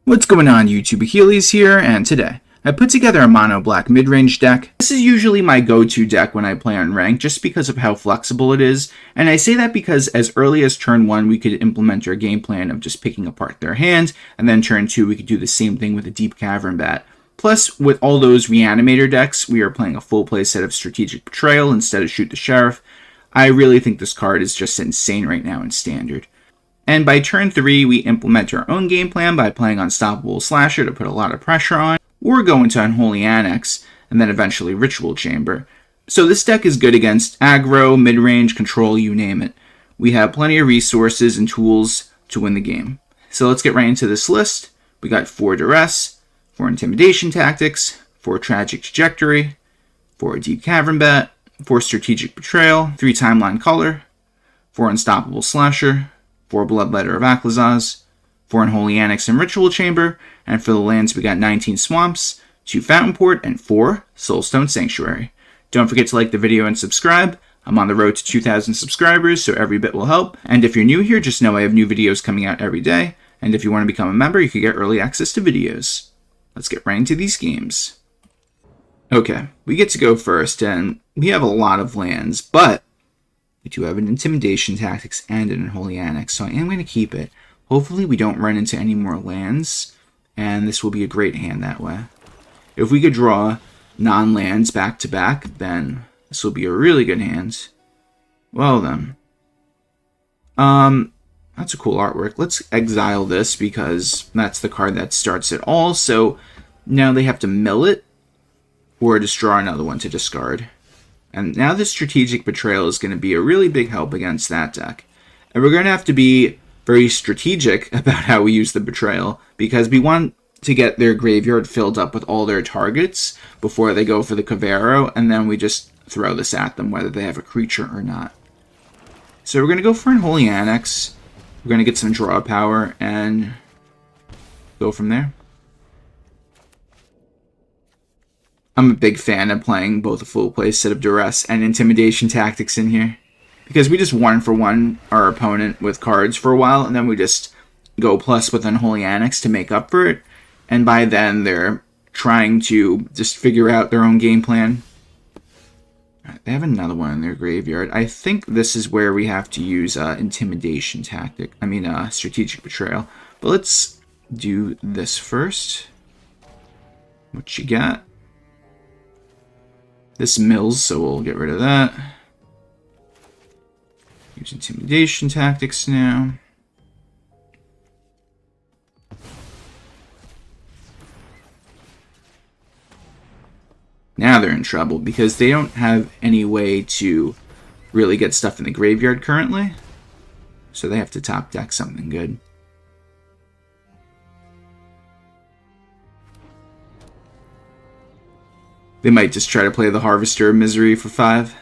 What's going on YouTube, Achilles here, and today I put together a mono black mid-range deck. This is usually my go-to deck when I play on ranked just because of how flexible it is, and I say that because as early as turn 1 we could implement our game plan of just picking apart their hand, and then turn 2 we could do the same thing with a Deep-Cavern Bat. Plus, with all those Reanimator decks, we are playing a full play set of Strategic Betrayal instead of Shoot the Sheriff. I really think this card is just insane right now in Standard. And by turn 3, we implement our own game plan by playing Unstoppable Slasher to put a lot of pressure on, or go into Unholy Annex, and then eventually Ritual Chamber. So this deck is good against aggro, mid-range, control, you name it. We have plenty of resources and tools to win the game. So let's get right into this list. We got 4 Duress, 4 Intimidation Tactics, 4 Tragic Trajectory, 4 Deep-Cavern Bat, 4 Strategic Betrayal, 3 Timeline Culler, 4 Unstoppable Slasher, 4 Bloodletter of Aclazotz, 4 Unholy Annex and Ritual Chamber, and for the lands we got 19 Swamps, 2 Fountainport, and 4 Soulstone Sanctuary. Don't forget to like the video and subscribe. I'm on the road to 2,000 subscribers, so every bit will help. And if you're new here, just know I have new videos coming out every day. And if you want to become a member, you can get early access to videos. Let's get right into these games. Okay, we get to go first, and we have a lot of lands, but we do have an Intimidation Tactics and an Unholy Annex, so I am going to keep it. Hopefully we don't run into any more lands, and this will be a great hand that way. If we could draw non-lands back-to-back, then this will be a really good hand. Well then. That's a cool artwork. Let's exile this because that's the card that starts it all, so now they have to mill it, or just draw another one to discard. And now this Strategic Betrayal is going to be a really big help against that deck. And we're going to have to be very strategic about how we use the Betrayal, because we want to get their graveyard filled up with all their targets before they go for the Cavero, and then we just throw this at them, whether they have a creature or not. So we're going to go for Unholy Annex. We're going to get some draw power and go from there. I'm a big fan of playing both a full play set of Duress and Intimidation Tactics in here, because we just 1-for-1 our opponent with cards for a while, and then we just go plus with Unholy Annex to make up for it, and by then they're trying to just figure out their own game plan. Right, they have another one in their graveyard. I think this is where we have to use Intimidation Tactic. Strategic Betrayal. But let's do this first. What you got? This mills, so we'll get rid of that. Use Intimidation Tactics now. Now they're in trouble because they don't have any way to really get stuff in the graveyard currently. So they have to top deck something good. They might just try to play the Harvester of Misery for 5.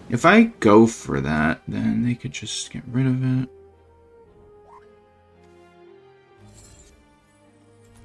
If I go for that, then they could just get rid of it.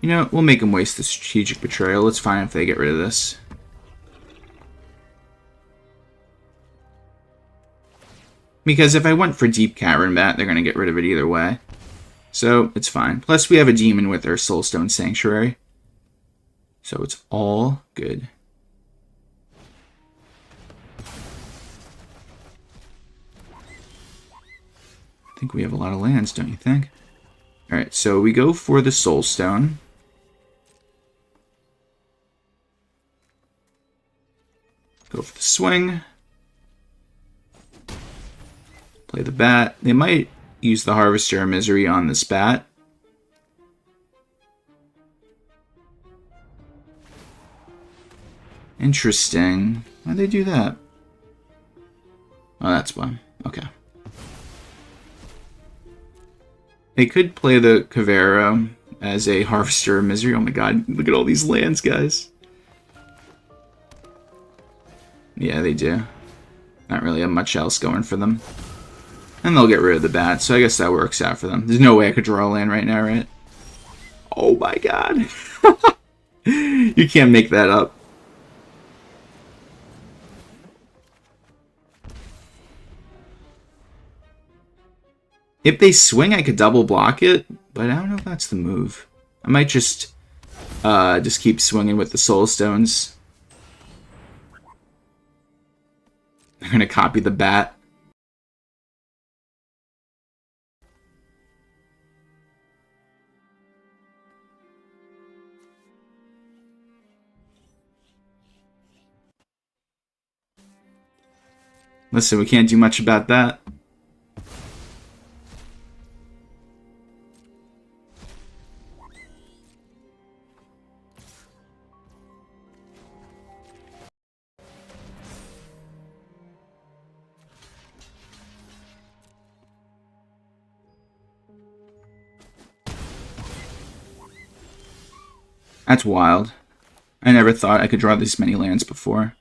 You know, we'll make them waste the Strategic Betrayal. It's fine if they get rid of this. Because if I went for Deep-Cavern Bat, they're going to get rid of it either way. So, it's fine. Plus, we have a demon with our Soulstone Sanctuary. So, it's all good. I think we have a lot of lands, don't you think? Alright, so we go for the Soulstone. Go for the swing. Play the bat. They might use the Harvester of Misery on this bat. Interesting. Why'd they do that? Oh, that's why. Okay. They could play the Cavero as a Harvester of Misery. Oh my god, look at all these lands, guys. Yeah, they do. Not really have much else going for them. And they'll get rid of the bat, so I guess that works out for them. There's no way I could draw a land right now, right? Oh my god. You can't make that up. If they swing, I could double block it, but I don't know if that's the move. I might just keep swinging with the Soul Stones. They're gonna copy the bat. Listen, we can't do much about that. That's wild. I never thought I could draw this many lands before.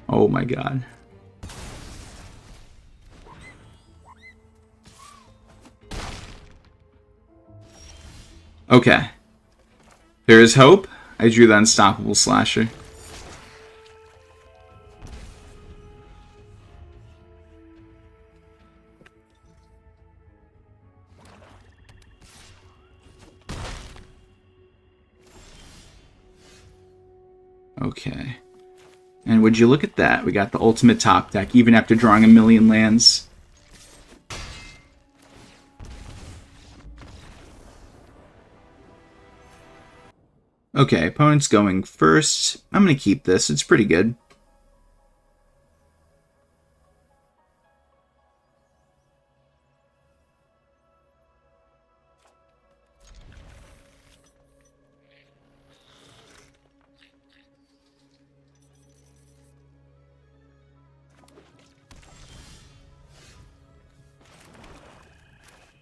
Oh my god. Okay. There is hope. I drew the Unstoppable Slasher. Okay. And would you look at that? We got the ultimate top deck, even after drawing a million lands. Okay, opponent's going first. I'm going to keep this. It's pretty good.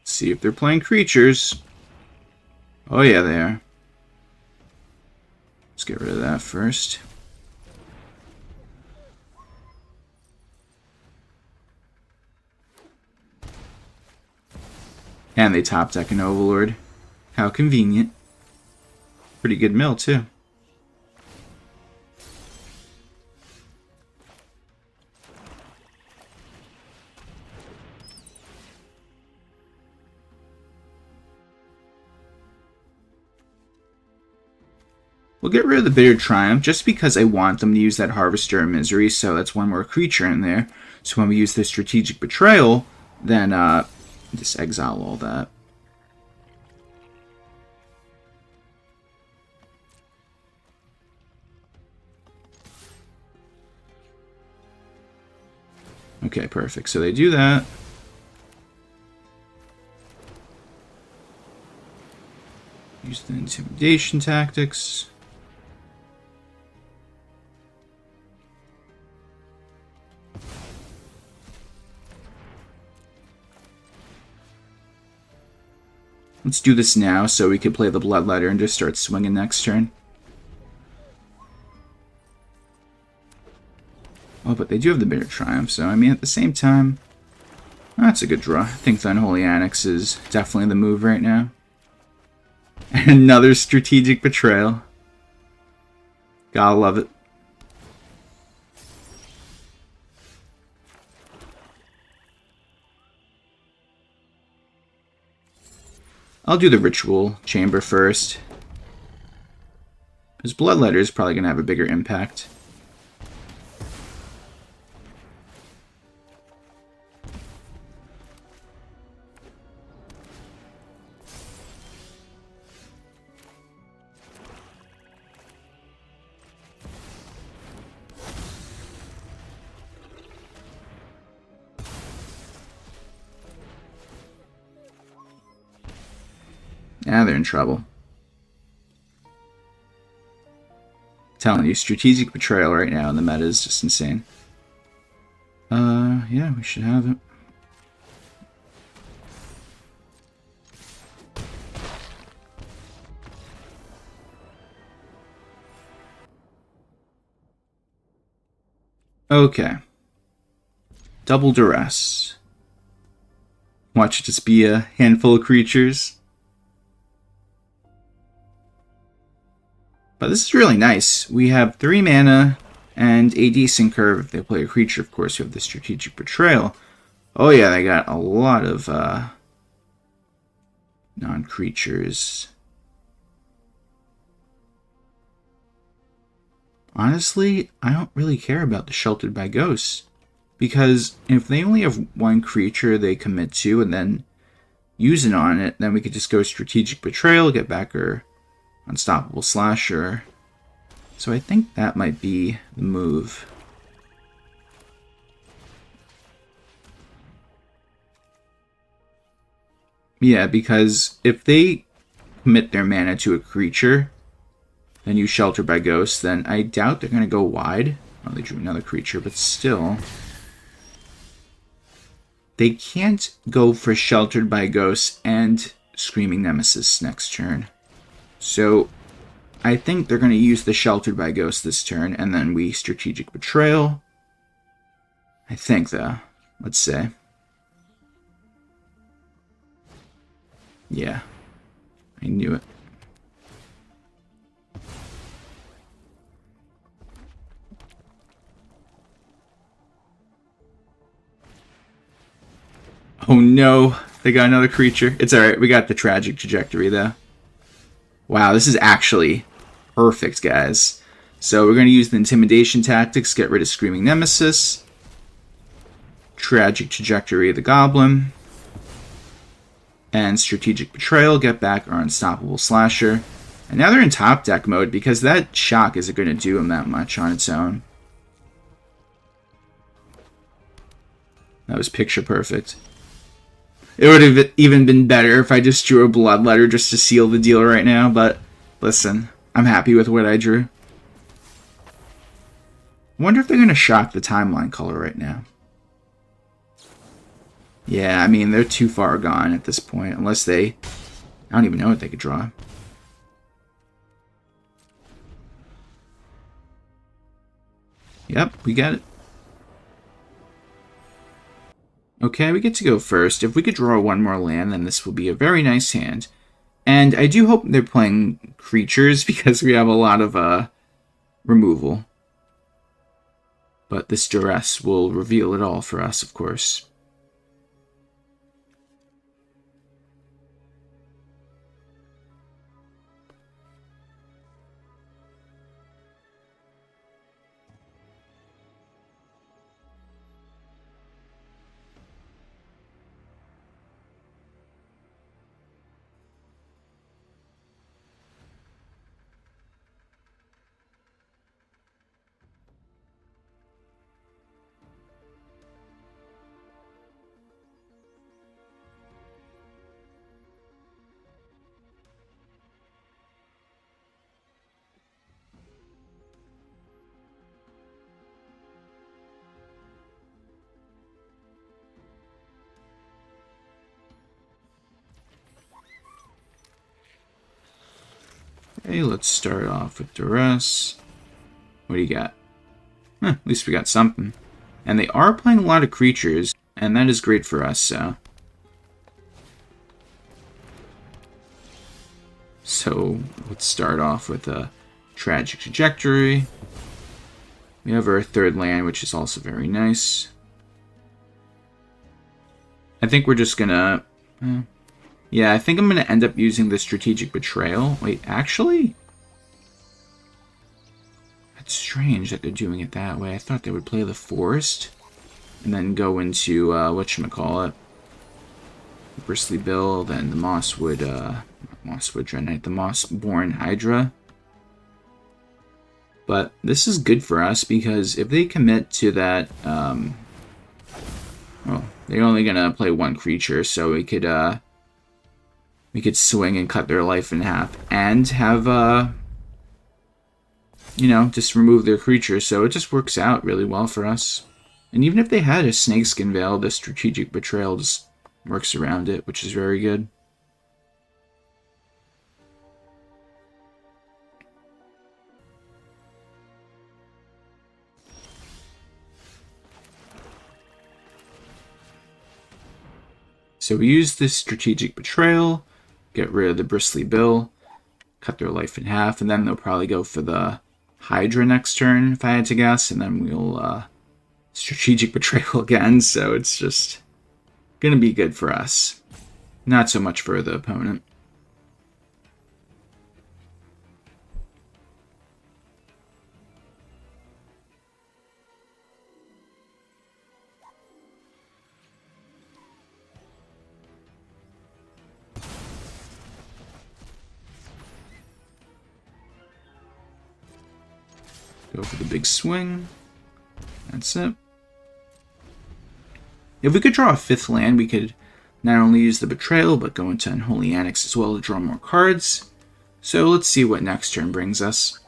See if they're playing creatures. Oh yeah, they are. Let's get rid of that first. And they top deck an Overlord. How convenient. Pretty good mill, too. We'll get rid of the Bitter Triumph just because I want them to use that Harvester of Misery, so that's one more creature in there. So when we use the Strategic Betrayal, then just exile all that. Okay, perfect. So they do that. Use the Intimidation Tactics. Let's do this now so we can play the Bloodletter and just start swinging next turn. Oh, but they do have the Bitter Triumph, so I mean at the same time, that's a good draw. I think the Unholy Annex is definitely the move right now. And another Strategic Betrayal. Gotta love it. I'll do the Ritual Chamber first. Because Bloodletter is probably going to have a bigger impact. Now they're in trouble. I'm telling you, Strategic Betrayal right now in the meta is just insane. Yeah, we should have it. Okay. Double Duress. Watch it just be a handful of creatures. But this is really nice. We have 3 mana and a decent curve. If they play a creature, of course, we have the Strategic Betrayal. Oh yeah, they got a lot of non-creatures. Honestly, I don't really care about the Sheltered by Ghosts, because if they only have 1 creature they commit to and then use it on it, then we could just go Strategic Betrayal, get back our Unstoppable Slasher. So I think that might be the move. Yeah, because if they commit their mana to a creature, then you Shelter by Ghost, then I doubt they're going to go wide. Oh, they drew another creature, but still. They can't go for Sheltered by Ghosts and Screaming Nemesis next turn. So I think they're going to use the Sheltered by Ghosts this turn, and then we Strategic Betrayal. I think, though. Let's say. Yeah. I knew it. Oh no, they got another creature. It's alright, we got the Tragic Trajectory though. Wow, this is actually perfect, guys. So we're going to use the Intimidation Tactics, get rid of Screaming Nemesis. Tragic Trajectory of the Goblin. And Strategic Betrayal, get back our Unstoppable Slasher. And now they're in top deck mode because that shock isn't going to do them that much on its own. That was picture perfect. It would have even been better if I just drew a Bloodletter just to seal the deal right now, but listen, I'm happy with what I drew. I wonder if they're going to shock the Timeline Culler right now. Yeah, I mean, they're too far gone at this point, unless they... I don't even know what they could draw. Yep, we got it. Okay, we get to go first. If we could draw 1 more land, then this will be a very nice hand. And I do hope they're playing creatures, because we have a lot of removal. But this Duress will reveal it all for us, of course. Okay, let's start off with Duress. What do you got? At least we got something. And they are playing a lot of creatures, and that is great for us, so... So, let's start off with a Tragic Trajectory. We have our 3rd land, which is also very nice. I think we're just gonna... yeah, I think I'm gonna end up using the Strategic Betrayal. Wait, actually? That's strange that they're doing it that way. I thought they would play the Forest and then go into, whatchamacallit, Bristly Bill, then the Mosswood Dreadnought, the Mossborn Hydra. But this is good for us because if they commit to that, well, they're only gonna play 1 creature, so we could swing and cut their life in half and have, you know, just remove their creatures. So it just works out really well for us. And even if they had a Snakeskin Veil, the Strategic Betrayal just works around it, which is very good. So we use this Strategic Betrayal, get rid of the Bristly Bill, cut their life in half, and then they'll probably go for the Hydra next turn, if I had to guess, and then we'll Strategic Betrayal again, so it's just gonna be good for us. Not so much for the opponent. Go for the big swing. That's it. If we could draw a 5th land, we could not only use the Betrayal, but go into Unholy Annex as well to draw more cards. So let's see what next turn brings us.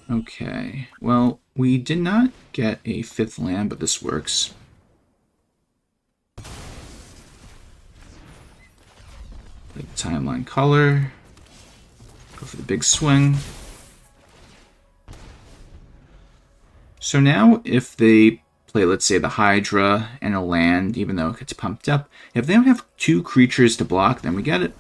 Okay, well, we did not get a 5th land, but this works. The Timeline Culler. Go for the big swing. So now if they play, let's say, the Hydra and a land, even though it gets pumped up, if they don't have 2 creatures to block, then we get it.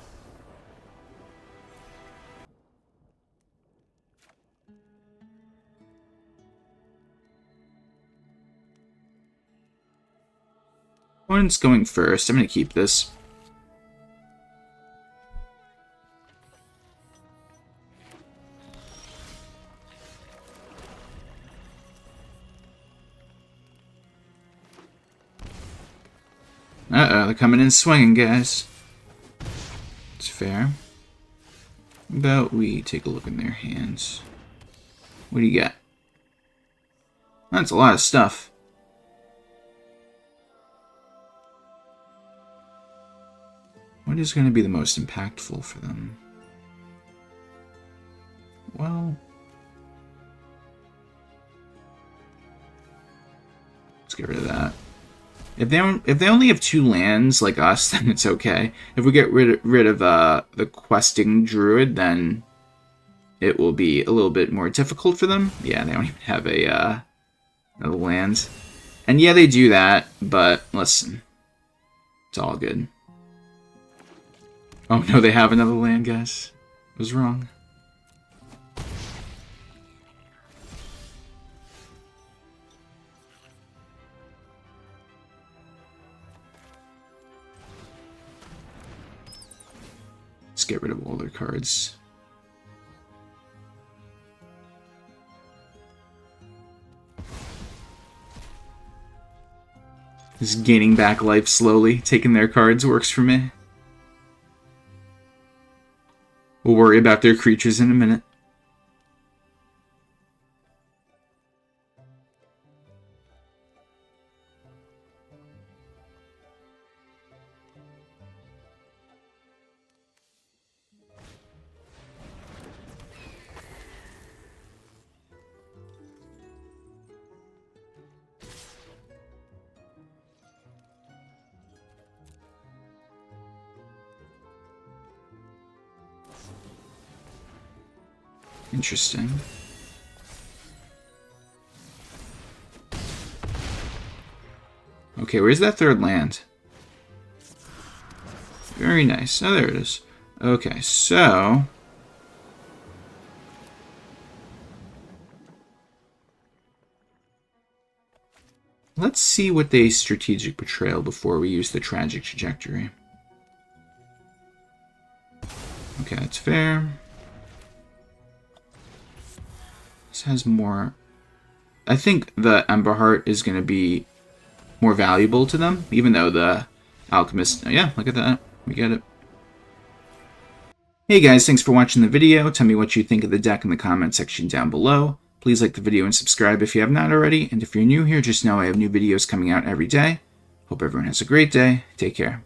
Opponent's going first. I'm going to keep this. Uh-oh, they're coming in swinging, guys. It's fair. How about we take a look in their hands? What do you got? That's a lot of stuff. What is going to be the most impactful for them? Well, let's get rid of that. If they only have 2 lands like us, then it's okay. If we get rid of the questing druid, then it will be a little bit more difficult for them. Yeah, they don't even have a another land. And yeah, they do that, but listen, it's all good. Oh no, they have another land, guys. I was wrong. Let's get rid of all their cards. Just gaining back life slowly, taking their cards works for me. We'll worry about their creatures in a minute. Interesting. Okay, where's that 3rd land? Very nice. Oh, there it is. Okay, so let's see what they Strategic Betrayal before we use the Tragic Trajectory. Okay, that's fair. This has more. I think the Ember Heart is going to be more valuable to them, even though the Alchemist. Yeah, look at that. We get it. Hey guys, thanks for watching the video. Tell me what you think of the deck in the comment section down below. Please like the video and subscribe if you have not already. And if you're new here, just know I have new videos coming out every day. Hope everyone has a great day. Take care.